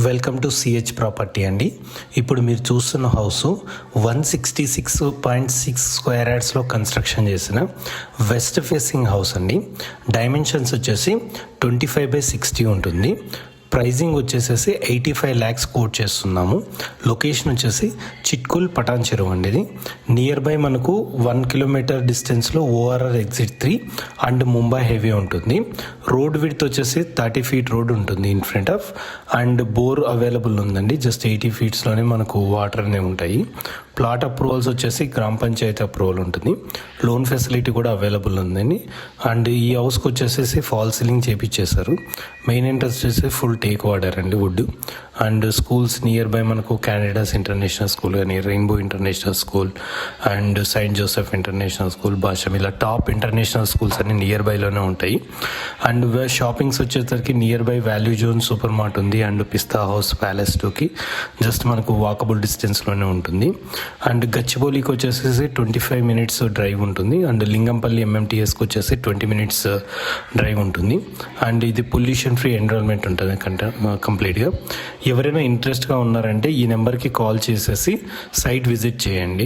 Welcome to CH property అండి. ఇప్పుడు మీరు చూస్తున్న హౌస్ 166.6 స్క్వేర్ యార్డ్స్లో కన్స్ట్రక్షన్ చేసిన వెస్ట్ ఫేసింగ్ హౌస్ అండి. డైమెన్షన్స్ వచ్చేసి 25/60 ఉంటుంది. ప్రైజింగ్ వచ్చేసేసి 85 lakhs కోట్ చేస్తున్నాము. లొకేషన్ వచ్చేసి చిట్కుల్ పటాన్ చెరువు అండి. ఇది నియర్ బై మనకు 1 kilometer డిస్టెన్స్లో ORR exit 3 and Mumbai highway ఉంటుంది. రోడ్ విడ్త్ వచ్చేసి 30 feet రోడ్ ఉంటుంది in front of, and bore available ఉందండి. జస్ట్ 80 feetsలోనే మనకు వాటర్ అనేవి ఉంటాయి. ప్లాట్ అప్రూవల్స్ వచ్చేసి గ్రామ పంచాయతీ అప్రూవల్ ఉంటుంది. లోన్ ఫెసిలిటీ కూడా అవైలబుల్ ఉందండి. అండ్ ఈ హౌస్కి వచ్చేసేసి ఫాల్ సీలింగ్ చేపించేశారు. మెయిన్ ఎంట్రన్స్ వచ్చేసి ఫుల్ టేక్ వాడారండి wood. And schools nearby మనకు కెనడాస్ ఇంటర్నేషనల్ స్కూల్ కానీ, rainbow international school and Saint Joseph international school, భాషం, ఇలా టాప్ ఇంటర్నేషనల్ స్కూల్స్ అన్ని నియర్ బైలోనే ఉంటాయి. అండ్ షాపింగ్స్ వచ్చేసరికి near by value zone super mart ఉంది. And pista house palace 2కి just మనకు walkable డిస్టెన్స్లోనే ఉంటుంది. అండ్ గచ్చిబౌలికి వచ్చేసి 25 minutes డ్రైవ్ ఉంటుంది. అండ్ లింగంపల్లి MMTSకి వచ్చేసి 20 minutes డ్రైవ్ ఉంటుంది. అండ్ ఇది పొల్యూషన్ ఫ్రీ ఎన్విరాన్మెంట్ ఉంటుంది కంప్లీట్గా. ఎవరైనా ఇంట్రెస్ట్గా ఉన్నారంటే ఈ నెంబర్కి కాల్ చేసేసి సైట్ విజిట్ చేయండి.